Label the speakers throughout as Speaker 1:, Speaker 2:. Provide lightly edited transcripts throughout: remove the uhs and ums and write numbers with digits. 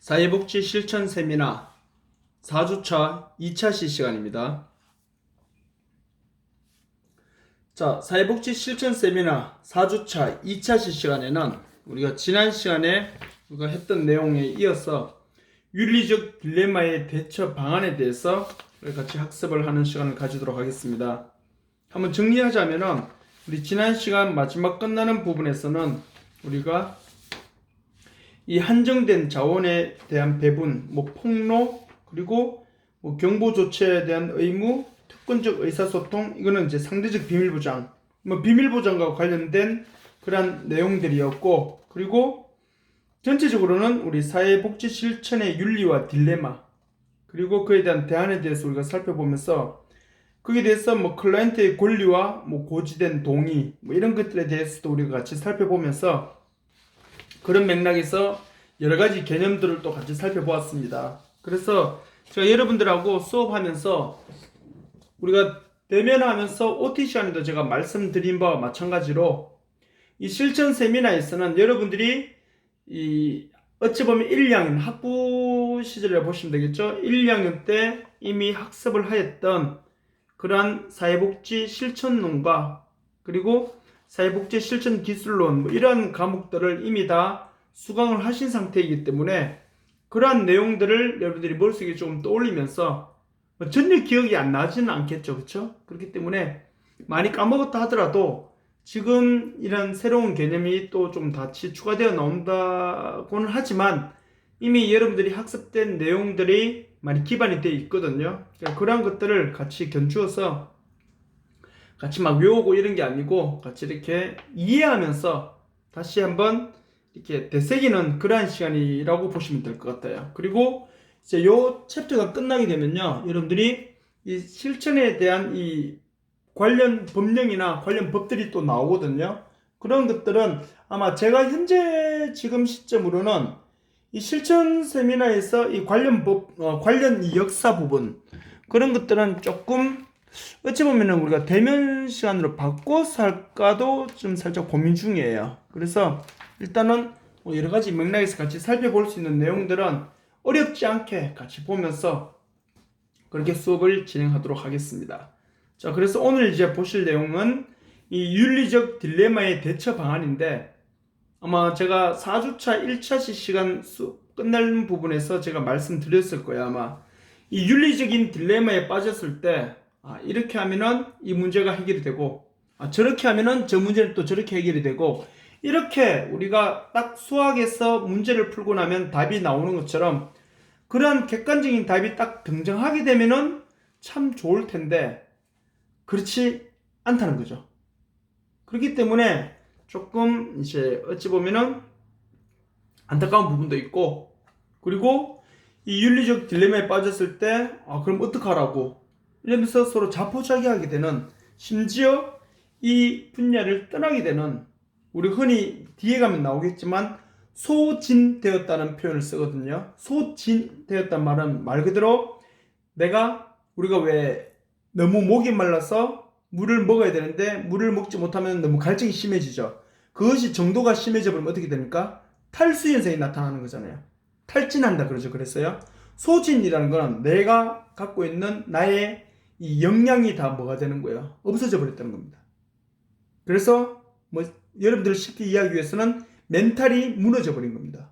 Speaker 1: 사회복지 실천 세미나 4주차 2차 시간입니다. 자, 사회복지 실천 세미나 4주차 2차 시간에는 우리가 지난 시간에 우리가 했던 내용에 이어서 윤리적 딜레마의 대처 방안에 대해서 같이 학습을 하는 시간을 가지도록 하겠습니다. 한번 정리하자면은 우리 지난 시간 마지막 끝나는 부분에서는 우리가 이 한정된 자원에 대한 배분, 폭로, 그리고 경보 조치에 대한 의무, 특권적 의사소통, 이거는 이제 상대적 비밀보장, 비밀보장과 관련된 그런 내용들이었고, 그리고 전체적으로는 우리 사회복지 실천의 윤리와 딜레마, 그리고 그에 대한 대안에 대해서 우리가 살펴보면서 거기에 대해서 클라이언트의 권리와 고지된 동의, 이런 것들에 대해서도 우리가 같이 살펴보면서 그런 맥락에서 여러 가지 개념들을 또 같이 살펴보았습니다. 그래서 제가 여러분들하고 수업하면서 우리가 대면하면서 OT 시간에도 제가 말씀드린 바와 마찬가지로 이 실천 세미나에서는 여러분들이 어찌 보면 1학년 학부 시절에 보시면 되겠죠. 1, 2학년 때 이미 학습을 하였던 그러한 사회복지 실천론과 그리고 사회복지 실천 기술론 이런 과목들을 이미 다 수강을 하신 상태이기 때문에 그러한 내용들을 여러분들이 머릿속에 조금 떠올리면서 전혀 기억이 안 나지는 않겠죠. 그렇죠? 그렇기 때문에 많이 까먹었다 하더라도 지금 이런 새로운 개념이 또 좀 같이 추가되어 나온다고는 하지만 이미 여러분들이 학습된 내용들이 많이 기반이 되어 있거든요. 그러니까 그러한 것들을 같이 견주어서 같이 외우고 이런 게 아니고 같이 이렇게 이해하면서 다시 한번 이렇게 되새기는 그러한 시간이라고 보시면 될 것 같아요. 그리고 이제 요 챕터가 끝나게 되면요, 여러분들이 이 실천에 대한 이 관련 법령이나 관련 법들이 또 나오거든요. 그런 것들은 아마 제가 현재 지금 시점으로는 이 실천 세미나에서 이 관련 법, 관련 이 역사 부분 그런 것들은 조금 어찌 보면은 우리가 대면 시간으로 바꿔서 할까도 좀 살짝 고민 중이에요. 그래서 일단은 여러 가지 맥락에서 같이 살펴볼 수 있는 내용들은 어렵지 않게 같이 보면서 그렇게 수업을 진행하도록 하겠습니다. 자, 그래서 오늘 이제 보실 내용은 이 윤리적 딜레마의 대처 방안인데 아마 제가 4주차 1차 시간 끝날 부분에서 제가 말씀드렸을 거예요. 아마 이 윤리적인 딜레마에 빠졌을 때 이렇게 하면은 이 문제가 해결이 되고 저렇게 하면은 저 문제는 또 저렇게 해결이 되고 이렇게 우리가 딱 수학에서 문제를 풀고 나면 답이 나오는 것처럼 그런 객관적인 답이 딱 등장하게 되면은 참 좋을 텐데 그렇지 않다는 거죠. 그렇기 때문에 조금 이제 어찌 보면은 안타까운 부분도 있고 그리고 이 윤리적 딜레마에 빠졌을 때 그럼 어떡하라고 이러면서 서로 자포자기하게 되는 심지어 이 분야를 떠나게 되는 우리 흔히 뒤에 가면 나오겠지만 소진되었다는 표현을 쓰거든요. 소진되었단 말은 말 그대로 우리가 왜 너무 목이 말라서 물을 먹어야 되는데 물을 먹지 못하면 너무 갈증이 심해지죠. 그것이 정도가 심해져 버리면 어떻게 됩니까? 탈수 현상이 나타나는 거잖아요. 탈진한다 그러죠. 그랬어요. 소진이라는 건 내가 갖고 있는 나의 이 역량이 다 뭐가 되는 거예요? 없어져 버렸다는 겁니다. 그래서 여러분들을 쉽게 이해하기 위해서는 멘탈이 무너져 버린 겁니다.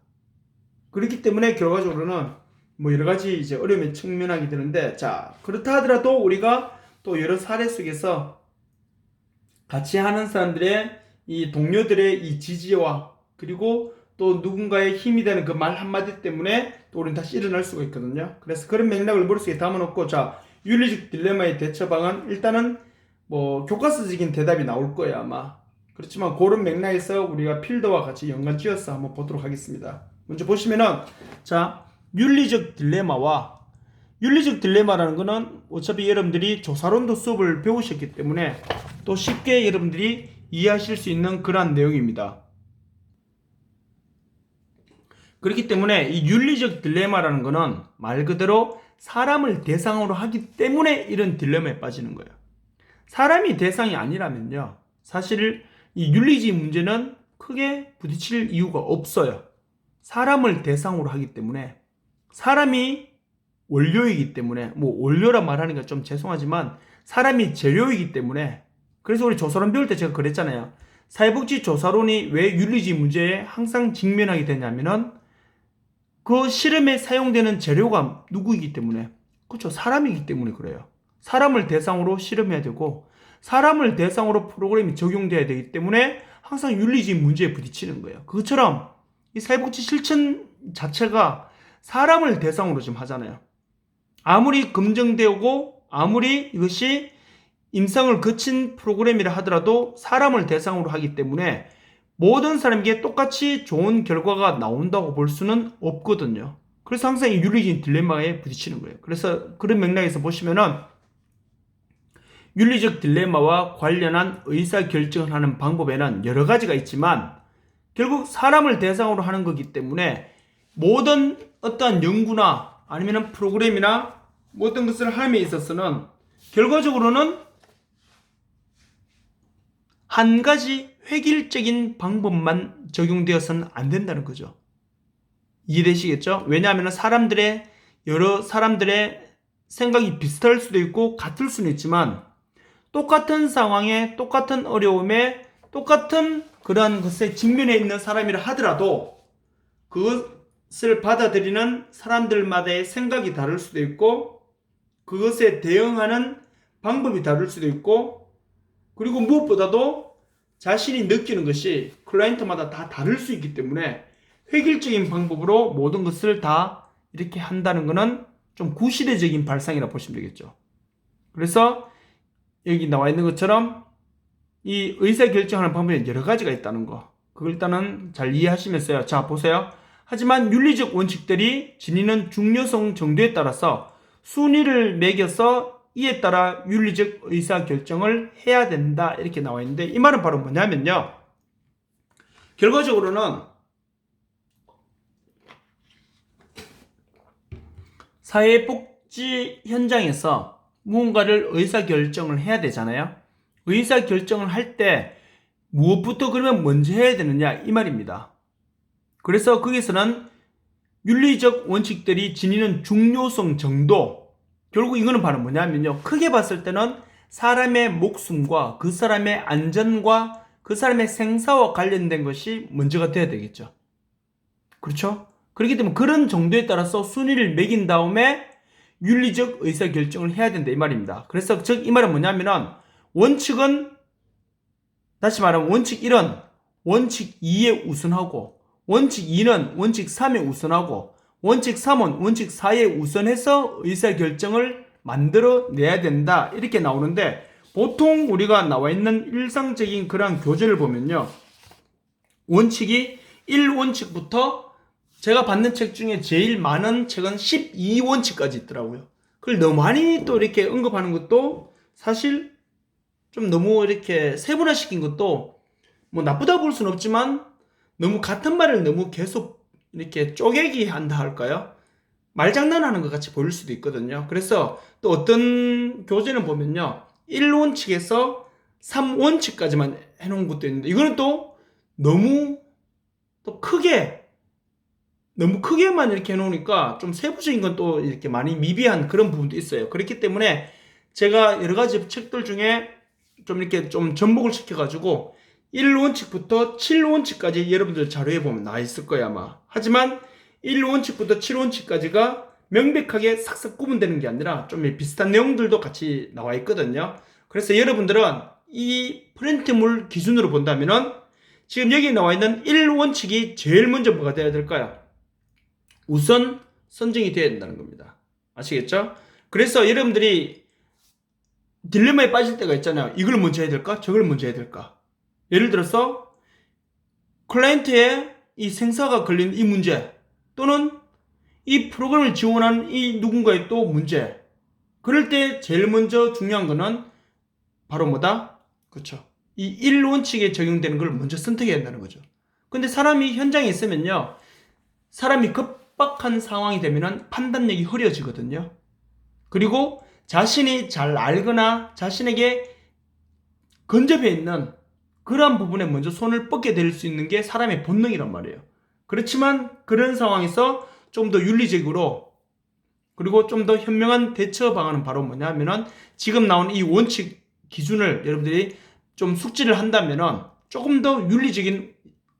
Speaker 1: 그렇기 때문에 결과적으로는 여러 가지 이제 어려움에 직면하게 되는데, 자, 그렇다 하더라도 우리가 또 여러 사례 속에서 같이 하는 사람들의 이 동료들의 이 지지와 그리고 또 누군가의 힘이 되는 그 말 한마디 때문에 또 우리는 다시 일어날 수가 있거든요. 그래서 그런 맥락을 머릿속에 담아놓고, 자, 윤리적 딜레마의 대처 방안, 일단은 교과서적인 대답이 나올 거예요, 아마. 그렇지만 그런 맥락에서 우리가 필드와 같이 연관 지어서 한번 보도록 하겠습니다. 먼저 보시면은, 자, 윤리적 딜레마라는 거는 어차피 여러분들이 조사론도 수업을 배우셨기 때문에 또 쉽게 여러분들이 이해하실 수 있는 그러한 내용입니다. 그렇기 때문에 이 윤리적 딜레마라는 거는 말 그대로 사람을 대상으로 하기 때문에 이런 딜레마에 빠지는 거예요. 사람이 대상이 아니라면요, 사실 이 윤리적 문제는 크게 부딪힐 이유가 없어요. 사람을 대상으로 하기 때문에 사람이 원료이기 때문에, 뭐 원료라 말하니까 좀 죄송하지만 사람이 재료이기 때문에, 그래서 우리 조사론 배울 때 제가 그랬잖아요. 사회복지 조사론이 왜 윤리주의 문제에 항상 직면하게 되냐면은 그 실험에 사용되는 재료가 누구이기 때문에, 그렇죠, 사람이기 때문에 그래요. 사람을 대상으로 실험해야 되고 사람을 대상으로 프로그램이 적용돼야 되기 때문에 항상 윤리주의 문제에 부딪히는 거예요. 그것처럼 이 사회복지 실천 자체가 사람을 대상으로 좀 하잖아요. 아무리 검증되고 아무리 이것이 임상을 거친 프로그램이라 하더라도 사람을 대상으로 하기 때문에 모든 사람에게 똑같이 좋은 결과가 나온다고 볼 수는 없거든요. 그래서 항상 이 윤리적인 딜레마에 부딪히는 거예요. 그래서 그런 맥락에서 보시면은 윤리적 딜레마와 관련한 의사결정을 하는 방법에는 여러 가지가 있지만 결국 사람을 대상으로 하는 거기 때문에 모든 어떠한 연구나 아니면 프로그램이나 모든 것을 함에 있어서는 결과적으로는 한 가지 획일적인 방법만 적용되어서는 안 된다는 거죠. 이해되시겠죠? 왜냐하면 여러 사람들의 생각이 비슷할 수도 있고 같을 수는 있지만 똑같은 상황에 똑같은 어려움에 똑같은 그러한 것에 직면해 있는 사람이라 하더라도 그것을 받아들이는 사람들마다의 생각이 다를 수도 있고 그것에 대응하는 방법이 다를 수도 있고 그리고 무엇보다도 자신이 느끼는 것이 클라이언트마다 다 다를 수 있기 때문에 획일적인 방법으로 모든 것을 다 이렇게 한다는 것은 좀 구시대적인 발상이라 보시면 되겠죠. 그래서 여기 나와 있는 것처럼 이 의사결정하는 방법에 여러 가지가 있다는 거, 그걸 일단은 잘 이해하시면서요. 자, 보세요. 하지만 윤리적 원칙들이 지니는 중요성 정도에 따라서 순위를 매겨서 이에 따라 윤리적 의사결정을 해야 된다, 이렇게 나와 있는데 이 말은 바로 뭐냐면요, 결과적으로는 사회복지 현장에서 무언가를 의사결정을 해야 되잖아요. 의사결정을 할 때 무엇부터 그러면 먼저 해야 되느냐, 이 말입니다. 그래서 거기서는 윤리적 원칙들이 지니는 중요성 정도, 결국 이거는 바로 뭐냐면요, 크게 봤을 때는 사람의 목숨과 그 사람의 안전과 그 사람의 생사와 관련된 것이 먼저가 돼야 되겠죠. 그렇죠? 그렇기 때문에 그런 정도에 따라서 순위를 매긴 다음에 윤리적 의사결정을 해야 된다, 이 말입니다. 그래서 즉 이 말은 뭐냐면은 원칙은, 다시 말하면 원칙 1은 원칙 2에 우선하고 원칙 2는 원칙 3에 우선하고 원칙 3은 원칙 4에 우선해서 의사결정을 만들어내야 된다, 이렇게 나오는데 보통 우리가 나와 있는 일상적인 그런 교재를 보면요, 원칙이 1원칙부터 제가 받는 책 중에 제일 많은 책은 12원칙까지 있더라고요. 그걸 너무 많이 또 이렇게 언급하는 것도 사실 좀 너무 이렇게 세분화시킨 것도 뭐 나쁘다 볼 수는 없지만 너무 같은 말을 너무 계속 이렇게 쪼개기 한다 할까요? 말장난하는 것 같이 보일 수도 있거든요. 그래서 또 어떤 교재는 보면요, 1원칙에서 3원칙까지만 해놓은 것도 있는데 이거는 또 너무 너무 크게만 이렇게 해놓으니까 좀 세부적인 건 또 이렇게 많이 미비한 그런 부분도 있어요. 그렇기 때문에 제가 여러 가지 책들 중에 좀 이렇게 좀 접목을 시켜가지고 1원칙부터 7원칙까지 여러분들 자료에 보면 나와 있을 거예요, 아마. 하지만 1원칙부터 7원칙까지가 명백하게 싹싹 구분되는 게 아니라 좀 비슷한 내용들도 같이 나와 있거든요. 그래서 여러분들은 이 프린트물 기준으로 본다면은 지금 여기 나와 있는 1원칙이 제일 먼저 뭐가 돼야 될까요? 우선 선정이 되어야 된다는 겁니다. 아시겠죠? 그래서 여러분들이 딜레마에 빠질 때가 있잖아요. 이걸 먼저 해야 될까? 저걸 먼저 해야 될까? 예를 들어서 클라이언트의 이 생사가 걸린 이 문제, 또는 이 프로그램을 지원하는 이 누군가의 또 문제, 그럴 때 제일 먼저 중요한 거는 바로 뭐다? 그렇죠, 이 1원칙에 적용되는 걸 먼저 선택해야 한다는 거죠. 근데 사람이 현장에 있으면요, 사람이 급박한 상황이 되면은 판단력이 흐려지거든요. 그리고 자신이 잘 알거나 자신에게 근접해 있는 그러한 부분에 먼저 손을 뻗게 될 수 있는 게 사람의 본능이란 말이에요. 그렇지만 그런 상황에서 좀 더 윤리적으로 그리고 좀 더 현명한 대처 방안은 바로 뭐냐면은 지금 나온 이 원칙 기준을 여러분들이 좀 숙지를 한다면은 조금 더 윤리적인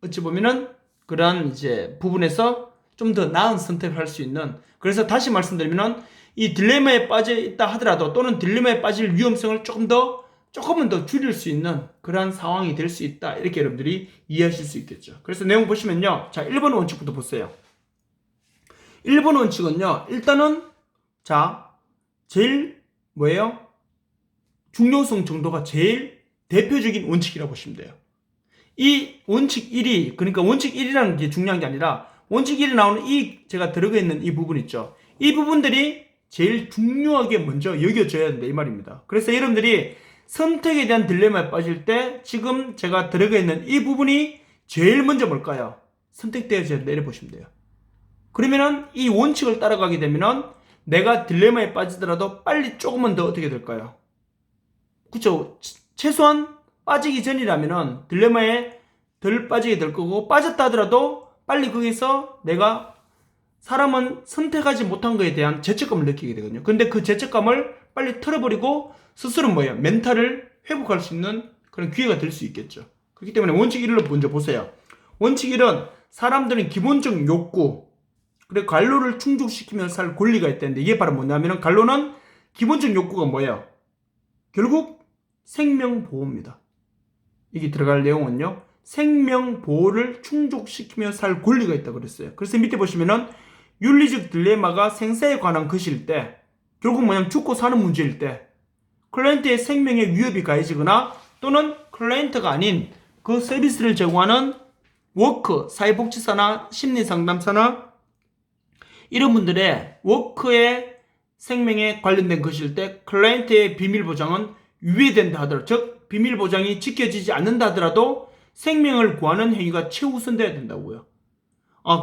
Speaker 1: 어찌 보면은 그러한 이제 부분에서 좀 더 나은 선택을 할 수 있는 그래서 다시 말씀드리면은 이 딜레마에 빠져 있다 하더라도 또는 딜레마에 빠질 위험성을 조금은 더 줄일 수 있는 그러한 상황이 될 수 있다. 이렇게 여러분들이 이해하실 수 있겠죠. 그래서 내용 보시면요. 자, 1번 원칙부터 보세요. 1번 원칙은요. 일단은 자, 제일 뭐예요? 중요성 정도가 제일 대표적인 원칙이라고 보시면 돼요. 이 원칙 1이 그러니까 원칙 1이라는 게 중요한 게 아니라 원칙 1에 나오는 이 제가 들어가 있는 이 부분 있죠. 이 부분들이 제일 중요하게 먼저 여겨져야 된다 이 말입니다. 그래서 여러분들이 선택에 대한 딜레마에 빠질 때 지금 제가 들어가 있는 이 부분이 제일 먼저 뭘까요? 선택되어져야 내려보시면 돼요. 그러면은 이 원칙을 따라가게 되면은 내가 딜레마에 빠지더라도 빨리 조금은 더 어떻게 될까요? 그쵸? 최소한 빠지기 전이라면은 딜레마에 덜 빠지게 될 거고 빠졌다 하더라도 빨리 거기서 내가 사람은 선택하지 못한 거에 대한 죄책감을 느끼게 되거든요. 근데 그 죄책감을 빨리 털어버리고 스스로 뭐예요? 멘탈을 회복할 수 있는 그런 기회가 될 수 있겠죠. 그렇기 때문에 원칙 1을 먼저 보세요. 원칙 1은 사람들은 기본적 욕구 그리고 관료를 충족시키며 살 권리가 있다는데 이게 바로 뭐냐면 관료는 기본적 욕구가 뭐예요? 결국 생명보호입니다. 이게 들어갈 내용은요. 생명보호를 충족시키며 살 권리가 있다고 그랬어요. 그래서 밑에 보시면은 윤리적 딜레마가 생사에 관한 것일 때 결국 뭐냐면 죽고 사는 문제일 때 클라이언트의 생명에 위협이 가해지거나 또는 클라이언트가 아닌 그 서비스를 제공하는 워크, 사회복지사나 심리상담사나 이런 분들의 워크의 생명에 관련된 것일 때 클라이언트의 비밀보장은 유예된다 하더라도 즉 비밀보장이 지켜지지 않는다 하더라도 생명을 구하는 행위가 최우선돼야 된다고요.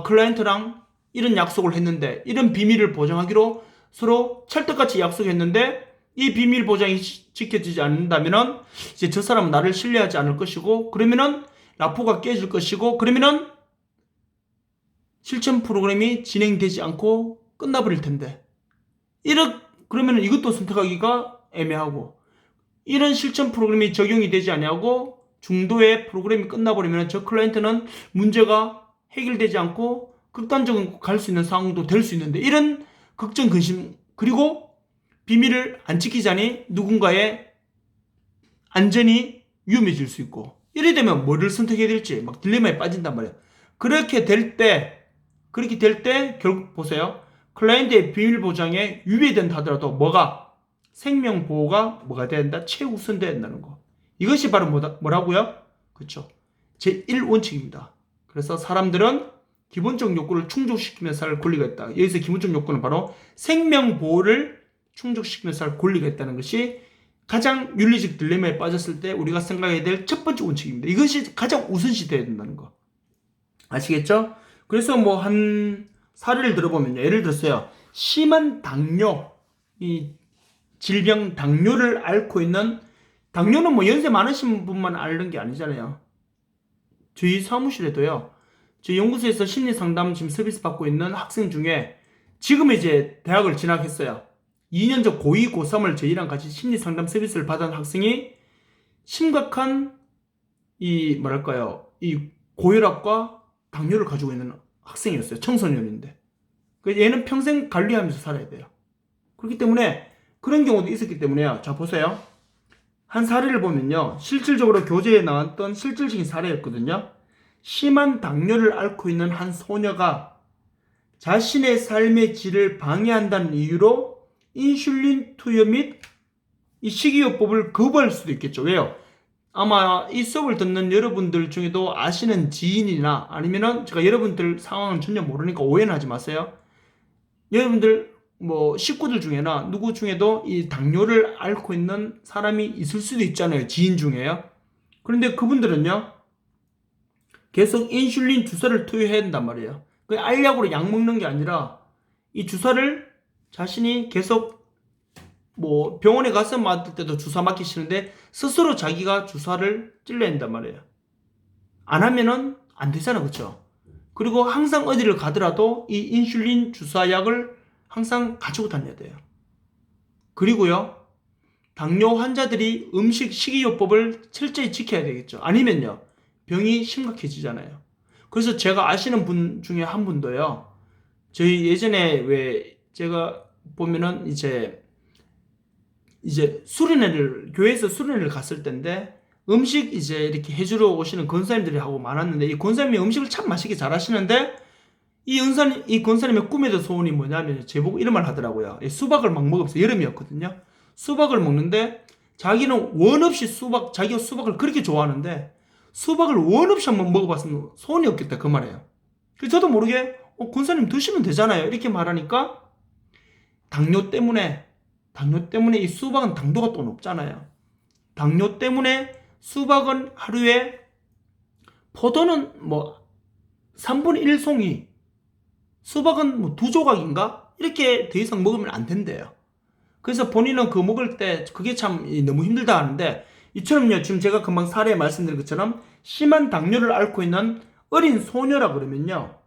Speaker 1: 클라이언트랑 이런 약속을 했는데 이런 비밀을 보장하기로 서로 찰떡같이 약속했는데 이 비밀 보장이 지켜지지 않는다면은 이제 저 사람은 나를 신뢰하지 않을 것이고 그러면은 라포가 깨질 것이고 그러면은 실천 프로그램이 진행되지 않고 끝나버릴 텐데 그러면은 이것도 선택하기가 애매하고 이런 실천 프로그램이 적용이 되지 않냐고 중도에 프로그램이 끝나버리면 저 클라이언트는 문제가 해결되지 않고 극단적으로 갈 수 있는 상황도 될 수 있는데 이런 걱정 근심 그리고 비밀을 안 지키자니 누군가의 안전이 위험해질 수 있고 이래 되면 뭐를 선택해야 될지 막 딜레마에 빠진단 말이에요. 그렇게 될 때 결국 보세요. 클라이언트의 비밀 보장에 위배된다 하더라도 뭐가 생명 보호가 뭐가 된다? 최우선돼야 된다는 거. 이것이 바로 뭐라고요? 그렇죠. 제1원칙입니다. 그래서 사람들은 기본적 욕구를 충족시키면서 살 권리가 있다. 여기서 기본적 욕구는 바로 생명 보호를 충족시키면서 살 권리가 있다는 것이 가장 윤리적 딜레마에 빠졌을 때 우리가 생각해야 될 첫 번째 원칙입니다. 이것이 가장 우선시 돼야 된다는 거. 아시겠죠? 그래서 뭐 한 사례를 들어보면요. 예를 들었어요. 심한 당뇨, 이 질병 당뇨를 앓고 있는 당뇨는 뭐 연세 많으신 분만 앓는 게 아니잖아요. 저희 사무실에도요. 저희 연구소에서 심리상담 지금 서비스 받고 있는 학생 중에 지금 이제 대학을 진학했어요. 2년 전 고2, 고3을 저희랑 같이 심리상담 서비스를 받은 학생이 심각한 이 고혈압과 당뇨를 가지고 있는 학생이었어요. 청소년인데. 얘는 평생 관리하면서 살아야 돼요. 그렇기 때문에 그런 경우도 있었기 때문에요. 자, 보세요. 한 사례를 보면요. 실질적으로 교재에 나왔던 실질적인 사례였거든요. 심한 당뇨를 앓고 있는 한 소녀가 자신의 삶의 질을 방해한다는 이유로 인슐린 투여 및 이 식이요법을 거부할 수도 있겠죠. 왜요? 아마 이 수업을 듣는 여러분들 중에도 아시는 지인이나 아니면은 제가 여러분들 상황은 전혀 모르니까 오해는 하지 마세요. 여러분들 뭐 식구들 중에나 누구 중에도 이 당뇨를 앓고 있는 사람이 있을 수도 있잖아요. 지인 중에요. 그런데 그분들은요. 계속 인슐린 주사를 투여해야 된단 말이에요. 그 알약으로 약 먹는 게 아니라 이 주사를 자신이 계속 뭐 병원에 가서 맞을 때도 주사 맞기 싫은데 스스로 자기가 주사를 찔러야 된단 말이에요. 안 하면은 안 되잖아. 그렇죠? 그리고 항상 어디를 가더라도 이 인슐린 주사약을 항상 가지고 다녀야 돼요. 그리고요, 당뇨 환자들이 음식 식이요법을 철저히 지켜야 되겠죠. 아니면요, 병이 심각해지잖아요. 그래서 제가 아시는 분 중에 한 분도요, 저희 예전에 왜 제가 보면은 이제 수련회를, 교회에서 수련회를 갔을 때인데, 음식 이제 이렇게 해주러 오시는 권사님들이 하고 많았는데, 이 권사님이 음식을 참 맛있게 잘 하시는데, 이 권사님의 꿈에도 소원이 뭐냐면, 제보고 이런 말 하더라고요. 수박을 막 먹으면서, 여름이었거든요. 수박을 먹는데, 자기는 원 없이 자기가 수박을 그렇게 좋아하는데, 수박을 원 없이 한번 먹어봤으면 소원이 없겠다, 그 말이에요. 그래서 저도 모르게, 권사님 드시면 되잖아요. 이렇게 말하니까, 당뇨 때문에 이 수박은 당도가 또 높잖아요. 당뇨 때문에 수박은 하루에, 포도는 뭐 3분의 1송이, 수박은 뭐 2조각인가? 이렇게 더 이상 먹으면 안 된대요. 그래서 본인은 그 먹을 때 그게 참 너무 힘들다 하는데, 이처럼요, 지금 제가 금방 사례에 말씀드린 것처럼 심한 당뇨를 앓고 있는 어린 소녀라 그러면요,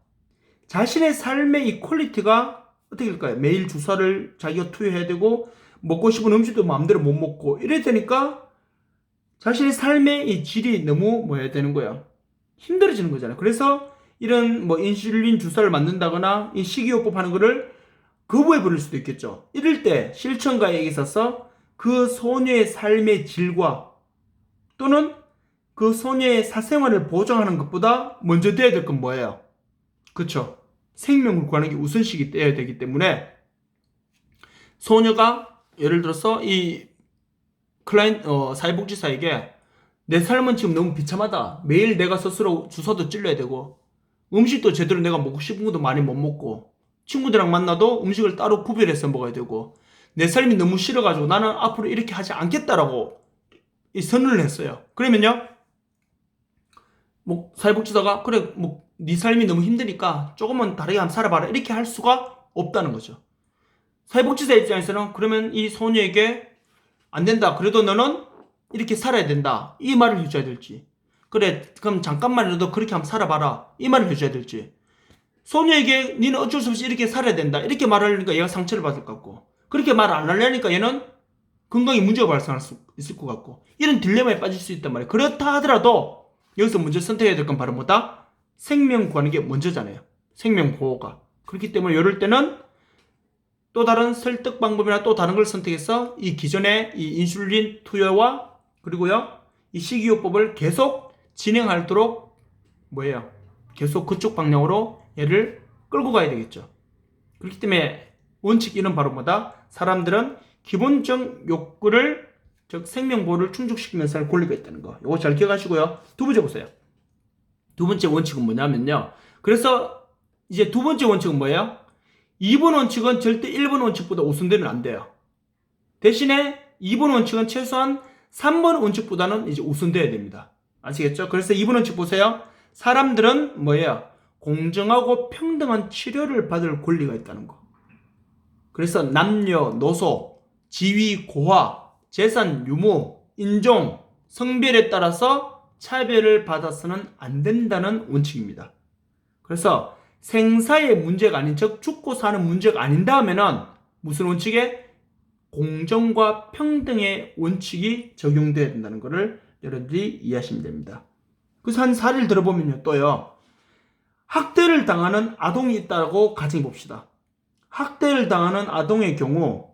Speaker 1: 자신의 삶의 이 퀄리티가 어떻게 될까요? 매일 주사를 자기가 투여해야 되고, 먹고 싶은 음식도 마음대로 못 먹고, 이래야 되니까 자신의 삶의 이 질이 너무 뭐 해야 되는 거야? 힘들어지는 거잖아요. 그래서 이런 뭐 인슐린 주사를 맞는다거나 이 식이요법 하는 거를 거부해 버릴 수도 있겠죠. 이럴 때 실천가에 있어서 그 소녀의 삶의 질과, 또는 그 소녀의 사생활을 보장하는 것보다 먼저 돼야 될 건 뭐예요? 그쵸? 생명을 구하는 게 우선시기 떼야 되기 때문에, 소녀가 예를 들어서 이 사회복지사에게, 내 삶은 지금 너무 비참하다, 매일 내가 스스로 주사도 찔러야 되고, 음식도 제대로 내가 먹고 싶은 것도 많이 못 먹고, 친구들이랑 만나도 음식을 따로 구별해서 먹어야 되고, 내 삶이 너무 싫어가지고 나는 앞으로 이렇게 하지 않겠다라고 이 선언을 했어요. 그러면요, 뭐 사회복지사가 그래, 뭐 네 삶이 너무 힘드니까 조금은 다르게 한번 살아봐라, 이렇게 할 수가 없다는 거죠. 사회복지사 입장에서는 그러면 이 소녀에게 안 된다, 그래도 너는 이렇게 살아야 된다, 이 말을 해줘야 될지, 그래 그럼 잠깐만이라도 그렇게 한번 살아봐라, 이 말을 해줘야 될지, 소녀에게 니는 어쩔 수 없이 이렇게 살아야 된다, 이렇게 말하려니까 얘가 상처를 받을 것 같고, 그렇게 말 안 하려니까 얘는 건강에 문제가 발생할 수 있을 것 같고, 이런 딜레마에 빠질 수 있단 말이에요. 그렇다 하더라도 여기서 먼저 선택해야 될 건 바로 뭐다? 생명 구하는 게 먼저잖아요. 생명 보호가. 그렇기 때문에 이럴 때는 또 다른 설득 방법이나 또 다른 걸 선택해서 이 기존의 이 인슐린 투여와, 그리고요, 이 식이요법을 계속 진행하도록 뭐예요? 계속 그쪽 방향으로 얘를 끌고 가야 되겠죠. 그렇기 때문에 원칙 1은 바로 뭐다? 사람들은 기본적 욕구를, 즉 생명보호를 충족시키면서 할 권리가 있다는 거. 이거 잘 기억하시고요. 두 번째 보세요. 두 번째 원칙은 뭐냐면요, 그래서 이제 두 번째 원칙은 뭐예요? 2번 원칙은 절대 1번 원칙보다 우선되면 안 돼요. 대신에 2번 원칙은 최소한 3번 원칙보다는 이제 우선돼야 됩니다. 아시겠죠? 그래서 2번 원칙 보세요. 사람들은 뭐예요? 공정하고 평등한 치료를 받을 권리가 있다는 거. 그래서 남녀, 노소, 지위, 고하, 재산, 유무, 인종, 성별에 따라서 차별을 받아서는 안 된다는 원칙입니다. 그래서 생사의 문제가 아닌, 즉 죽고 사는 문제가 아닌다 하면은 무슨 원칙에? 공정과 평등의 원칙이 적용돼야 된다는 것을 여러분들이 이해하시면 됩니다. 그래서 한 사례를 들어보면요, 또요, 학대를 당하는 아동이 있다고 가정해 봅시다. 학대를 당하는 아동의 경우,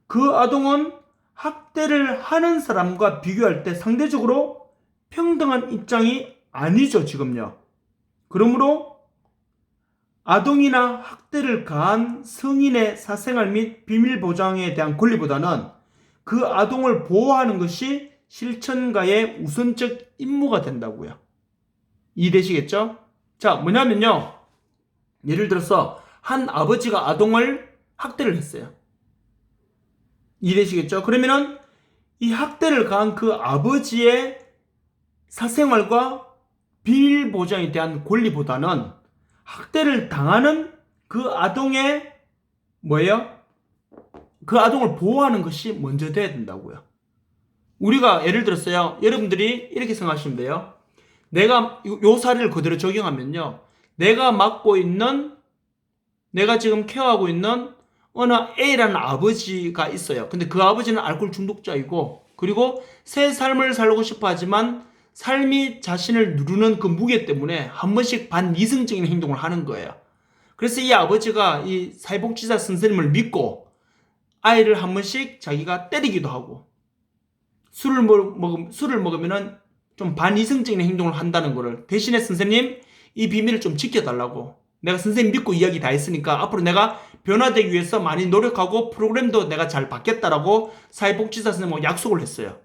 Speaker 1: 그 아동은 학대를 하는 사람과 비교할 때 상대적으로 평등한 입장이 아니죠, 지금요. 그러므로 아동이나 학대를 가한 성인의 사생활 및 비밀 보장에 대한 권리보다는 그 아동을 보호하는 것이 실천가의 우선적 임무가 된다고요. 이해되시겠죠? 자, 뭐냐면요, 예를 들어서 한 아버지가 아동을 학대를 했어요. 이해되시겠죠? 그러면은 이 학대를 가한 그 아버지의 사생활과 비밀 보장에 대한 권리보다는 학대를 당하는 그 아동의 뭐예요? 그 아동을 보호하는 것이 먼저 돼야 된다고요. 우리가 예를 들었어요, 여러분들이 이렇게 생각하시면 돼요. 내가 요 사례를 그대로 적용하면요, 내가 맡고 있는, 내가 지금 케어하고 있는 어느 A라는 아버지가 있어요. 근데 그 아버지는 알코올 중독자이고, 그리고 새 삶을 살고 싶어 하지만 삶이 자신을 누르는 그 무게 때문에 한 번씩 반이성적인 행동을 하는 거예요. 그래서 이 아버지가 이 사회복지사 선생님을 믿고 아이를 한 번씩 자기가 때리기도 하고, 술을 먹으면은 좀 반이성적인 행동을 한다는 거를, 대신에 선생님 이 비밀을 좀 지켜달라고, 내가 선생님 믿고 이야기 다 했으니까 앞으로 내가 변화되기 위해서 많이 노력하고 프로그램도 내가 잘 받겠다라고 사회복지사 선생님하고 약속을 했어요.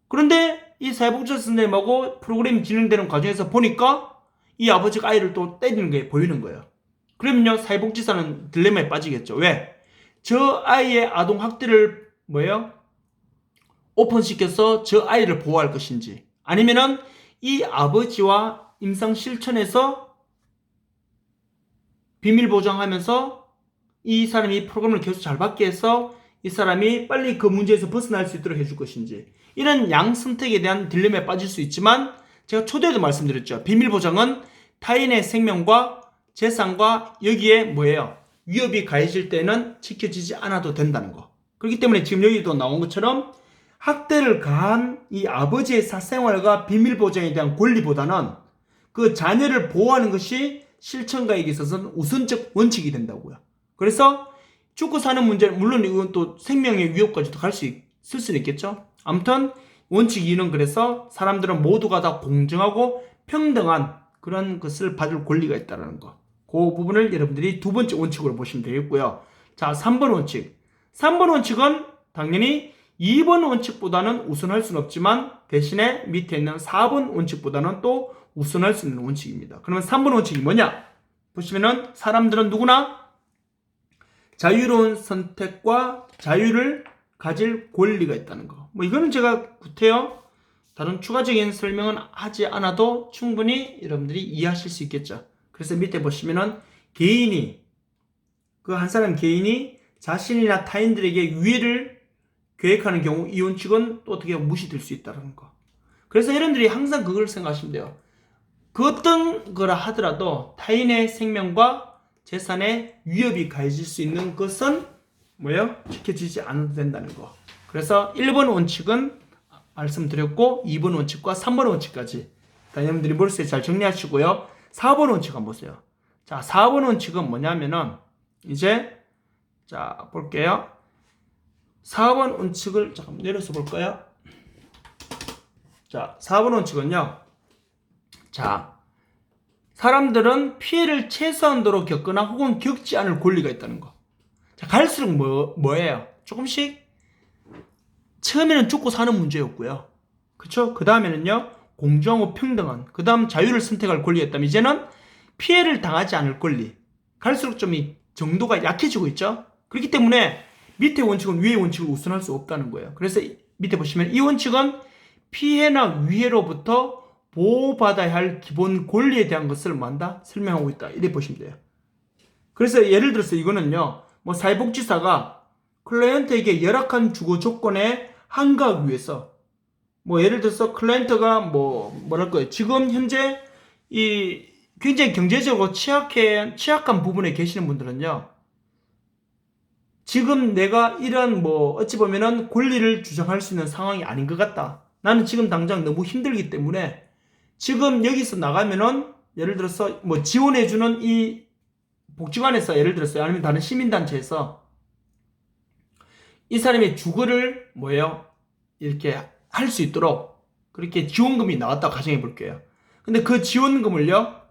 Speaker 1: 그런데 이 사회복지사 선생님하고 프로그램이 진행되는 과정에서 보니까 이 아버지가 아이를 또 때리는 게 보이는 거예요. 그러면요, 사회복지사는 딜레마에 빠지겠죠. 왜? 저 아이의 아동학대를 오픈시켜서 저 아이를 보호할 것인지, 아니면은 이 아버지와 임상 실천에서 비밀 보장하면서 이 사람이 프로그램을 계속 잘 받게 해서 이 사람이 빨리 그 문제에서 벗어날 수 있도록 해줄 것인지, 이런 양 선택에 대한 딜레마에 빠질 수 있지만, 제가 초대에도 말씀드렸죠. 비밀 보장은 타인의 생명과 재산과 여기에 위협이 가해질 때는 지켜지지 않아도 된다는 거. 그렇기 때문에 지금 여기도 나온 것처럼 학대를 가한 이 아버지의 사생활과 비밀 보장에 대한 권리보다는 그 자녀를 보호하는 것이 실천가에게 있어서는 우선적 원칙이 된다고요. 그래서 죽고 사는 문제, 물론 이건 또 생명의 위협까지도 갈 수 있을 수는 있겠죠. 아무튼 원칙 2는 그래서 사람들은 모두가 다 공정하고 평등한 그런 것을 받을 권리가 있다는 거. 그 부분을 여러분들이 두 번째 원칙으로 보시면 되겠고요. 자, 3번 원칙. 3번 원칙은 당연히 2번 원칙보다는 우선할 수는 없지만 대신에 밑에 있는 4번 원칙보다는 또 우선할 수 있는 원칙입니다. 그러면 3번 원칙이 뭐냐? 보시면은 사람들은 누구나 자유로운 선택과 자유를 가질 권리가 있다는 거. 이거는 제가 구태여 다른 추가적인 설명은 하지 않아도 충분히 여러분들이 이해하실 수 있겠죠. 그래서 밑에 보시면은 그 한 사람 개인이 자신이나 타인들에게 유해를 계획하는 경우 이 원칙은 또 어떻게 무시될 수 있다는 거. 그래서 여러분들이 항상 그걸 생각하시면 돼요. 그 어떤 거라 하더라도 타인의 생명과 재산에 위협이 가해질 수 있는 것은 지켜지지 않아도 된다는 거. 그래서 1번 원칙은 말씀드렸고 2번 원칙과 3번 원칙까지 여러분들이 머릿속에 잘 정리하시고요. 4번 원칙 한번 보세요. 자, 4번 원칙은 뭐냐면은 이제 자 볼게요. 4번 원칙을 잠깐 내려서 볼까요? 자, 4번 원칙은요. 자, 사람들은 피해를 최소한도로 겪거나 혹은 겪지 않을 권리가 있다는 거. 자, 갈수록 뭐예요? 조금씩 처음에는 죽고 사는 문제였고요. 그쵸? 그 다음에는요, 공정하고 평등한, 그 다음 자유를 선택할 권리가 있다면 이제는 피해를 당하지 않을 권리. 갈수록 좀 이 정도가 약해지고 있죠? 그렇기 때문에 밑에 원칙은 위의 원칙을 우선할 수 없다는 거예요. 그래서 밑에 보시면 이 원칙은 피해나 위해로부터 보호받아야 할 기본 권리에 대한 것을 설명하고 있다. 이렇게 보시면 돼요. 그래서 예를 들어서 이거는요, 사회복지사가 클라이언트에게 열악한 주거 조건에 항거하기 위해서, 예를 들어서 클라이언트가 지금 현재 이 굉장히 경제적으로 취약한 부분에 계시는 분들은요, 지금 내가 이런 어찌 보면은 권리를 주장할 수 있는 상황이 아닌 것 같다. 나는 지금 당장 너무 힘들기 때문에 지금 여기서 나가면은 예를 들어서 지원해주는 이 복지관에서 예를 들어서 아니면 다른 시민단체에서 이 사람의 주거를 이렇게 할 수 있도록 그렇게 지원금이 나왔다고 가정해 볼게요. 근데 그 지원금을요,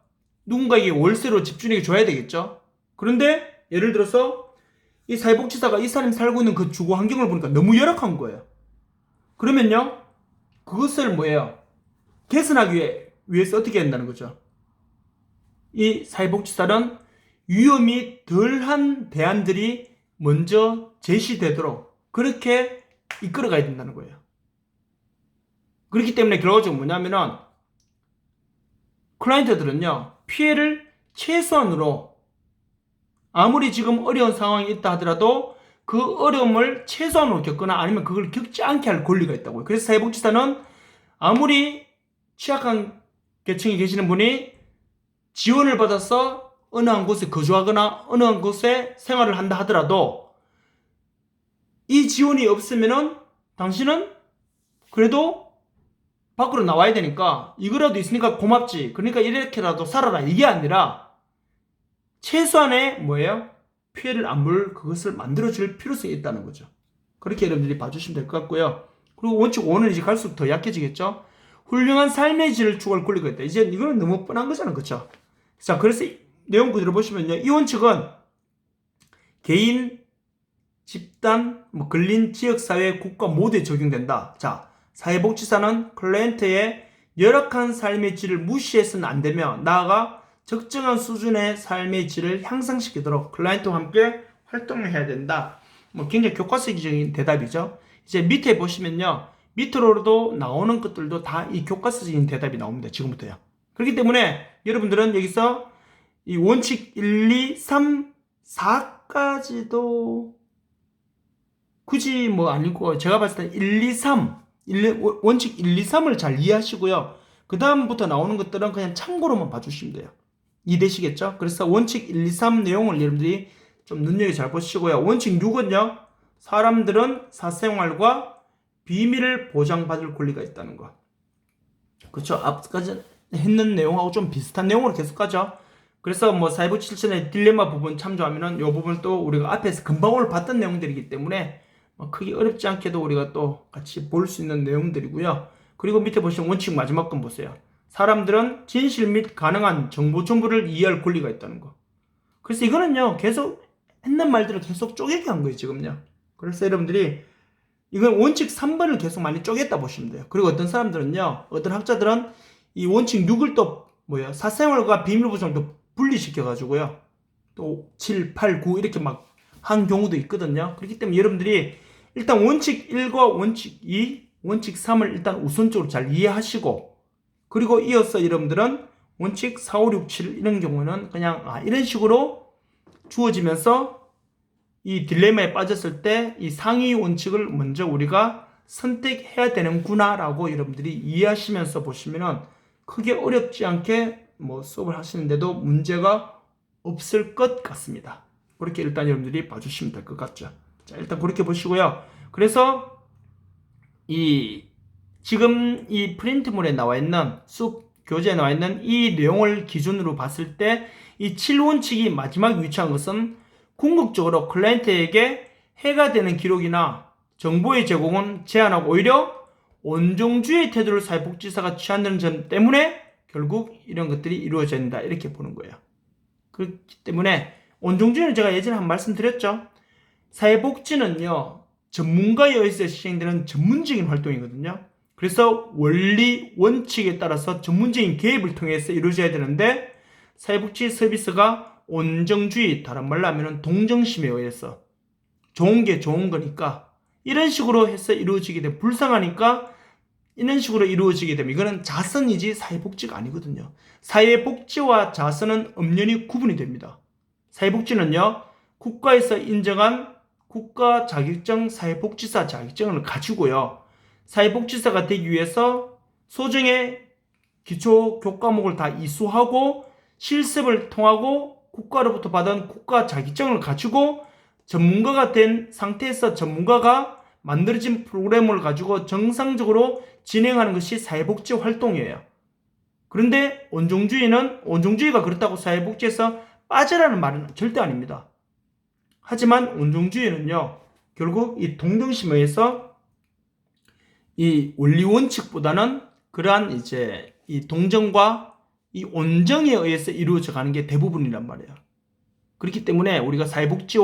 Speaker 1: 누군가에게 월세로 집주인에게 줘야 되겠죠. 그런데 예를 들어서 이 사회복지사가 이 사람이 살고 있는 그 주거 환경을 보니까 너무 열악한 거예요. 그러면요, 그것을 개선하기 위해서 어떻게 한다는 거죠? 이 사회복지사는 위험이 덜한 대안들이 먼저 제시되도록 그렇게 이끌어가야 된다는 거예요. 그렇기 때문에 결과적으로 뭐냐면은 클라이언트들은요, 피해를 최소한으로 아무리 지금 어려운 상황이 있다 하더라도 그 어려움을 최소한으로 겪거나 아니면 그걸 겪지 않게 할 권리가 있다고요. 그래서 사회복지사는 아무리 취약한 계층에 계시는 분이 지원을 받아서 어느 한 곳에 거주하거나 어느 한 곳에 생활을 한다 하더라도 이 지원이 없으면은 당신은 그래도 밖으로 나와야 되니까 이거라도 있으니까 고맙지. 그러니까 이렇게라도 살아라. 이게 아니라 최소한의 뭐예요? 피해를 안 볼 그것을 만들어줄 필요성이 있다는 거죠. 그렇게 여러분들이 봐주시면 될 것 같고요. 그리고 원칙 5는 이제 갈수록 더 약해지겠죠. 훌륭한 삶의 질을 추구할 권리가 있다. 이제 이거는 너무 뻔한 거잖아요. 그렇죠? 자, 그래서 내용 그대로 보시면요. 이 원칙은 개인, 집단, 근린, 지역사회, 국가 모두에 적용된다. 자, 사회복지사는 클라이언트의 열악한 삶의 질을 무시해서는 안 되며 나아가 적정한 수준의 삶의 질을 향상시키도록 클라이언트와 함께 활동을 해야 된다. 굉장히 교과서적인 대답이죠. 이제 밑에 보시면요. 밑으로도 나오는 것들도 다 이 교과서적인 대답이 나옵니다. 지금부터요. 그렇기 때문에 여러분들은 여기서 이 원칙 1, 2, 3, 4까지도 굳이 아니고 제가 봤을 때 1, 2, 3 원칙 1, 2, 3을 잘 이해하시고요. 그 다음부터 나오는 것들은 그냥 참고로만 봐주시면 돼요. 이해되시겠죠? 그래서 원칙 1, 2, 3 내용을 여러분들이 좀 눈여겨 잘 보시고요. 원칙 6은요. 사람들은 사생활과 비밀을 보장받을 권리가 있다는 거. 그렇죠? 앞까지 했는 내용하고 좀 비슷한 내용으로 계속 가죠. 그래서 사회복지 실천의 딜레마 부분 참조하면은 이 부분 또 우리가 앞에서 금방 오늘 봤던 내용들이기 때문에 크게 어렵지 않게도 우리가 또 같이 볼 수 있는 내용들이고요. 그리고 밑에 보시면 원칙 마지막 건 보세요. 사람들은 진실 및 가능한 정보 첨부를 이해할 권리가 있다는 거. 그래서 이거는요, 계속 했는 말들을 계속 쪼개게 한 거예요, 지금요. 그래서 여러분들이 이건 원칙 3번을 계속 많이 쪼갰다 보시면 돼요. 그리고 어떤 사람들은요, 어떤 학자들은 이 원칙 6을 또 사생활과 비밀 보장을 또 분리시켜가지고요. 또 7, 8, 9 이렇게 한 경우도 있거든요. 그렇기 때문에 여러분들이 일단 원칙 1과 원칙 2, 원칙 3을 일단 우선적으로 잘 이해하시고 그리고 이어서 여러분들은 원칙 4, 5, 6, 7 이런 경우는 그냥 이런 식으로 주어지면서 이 딜레마에 빠졌을 때 이 상위 원칙을 먼저 우리가 선택해야 되는구나 라고 여러분들이 이해하시면서 보시면은 크게 어렵지 않게 수업을 하시는데도 문제가 없을 것 같습니다. 그렇게 일단 여러분들이 봐주시면 될 것 같죠. 자, 일단 그렇게 보시고요. 그래서 지금 이 프린트물에 나와 있는 수업 교재에 나와 있는 이 내용을 기준으로 봤을 때 이 7원칙이 마지막 위치한 것은 궁극적으로 클라이언트에게 해가 되는 기록이나 정보의 제공은 제한하고 오히려 온종주의 태도를 사회복지사가 취한다는 점 때문에 결국 이런 것들이 이루어져야 된다 이렇게 보는 거예요. 그렇기 때문에 온종주의는 제가 예전에 한 말씀 드렸죠. 사회복지는요, 전문가에 의해서 시행되는 전문적인 활동이거든요. 그래서 원리, 원칙에 따라서 전문적인 개입을 통해서 이루어져야 되는데 사회복지 서비스가 온정주의, 다른 말로 하면 동정심에 의해서 좋은 게 좋은 거니까 이런 식으로 해서 이루어지게 되면 불쌍하니까 이런 식으로 이루어지게 되면 이거는 자선이지 사회복지가 아니거든요. 사회복지와 자선은 엄연히 구분이 됩니다. 사회복지는요, 국가에서 인정한 국가 자격증 사회복지사 자격증을 가지고요. 사회복지사가 되기 위해서 소정의 기초 교과목을 다 이수하고 실습을 통하고 국가로부터 받은 국가 자격증을 가지고 전문가가 된 상태에서 전문가가 만들어진 프로그램을 가지고 정상적으로 진행하는 것이 사회복지 활동이에요. 그런데 온종주의가 그렇다고 사회복지에서 빠지라는 말은 절대 아닙니다. 하지만 온종주의는요, 결국 이 동정심에 의해서 이 원리 원칙보다는 그러한 이 동정과 이 온정에 의해서 이루어져 가는 게 대부분이란 말이에요. 그렇기 때문에 우리가 사회복지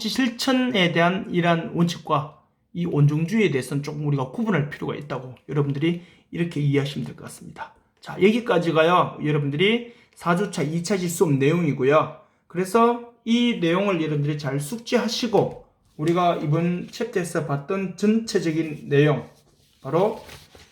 Speaker 1: 실천에 대한 이러한 원칙과 이 온종주의에 대해서는 조금 우리가 구분할 필요가 있다고 여러분들이 이렇게 이해하시면 될 것 같습니다. 자, 여기까지가요, 여러분들이 4주차 2차시 수업 내용이고요. 그래서 이 내용을 여러분들이 잘 숙지하시고 우리가 이번 챕터에서 봤던 전체적인 내용, 바로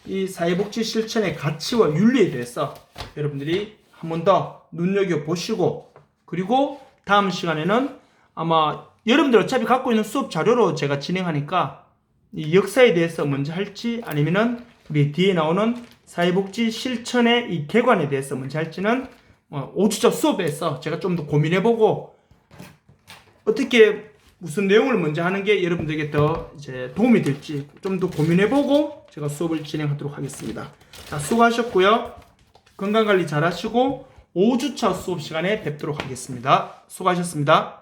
Speaker 1: 이 사회복지 실천의 가치와 윤리에 대해서 여러분들이 한 번 더 눈여겨보시고 그리고 다음 시간에는 아마 여러분들 어차피 갖고 있는 수업 자료로 제가 진행하니까 이 역사에 대해서 먼저 할지 아니면은 우리 뒤에 나오는 사회복지 실천의 이 개관에 대해서 먼저 할지는 5주차 수업에서 제가 좀 더 고민해보고 어떻게 무슨 내용을 먼저 하는 게 여러분들에게 더 이제 도움이 될지 좀 더 고민해보고 제가 수업을 진행하도록 하겠습니다. 자, 수고하셨고요. 건강관리 잘 하시고 5주차 수업 시간에 뵙도록 하겠습니다. 수고하셨습니다.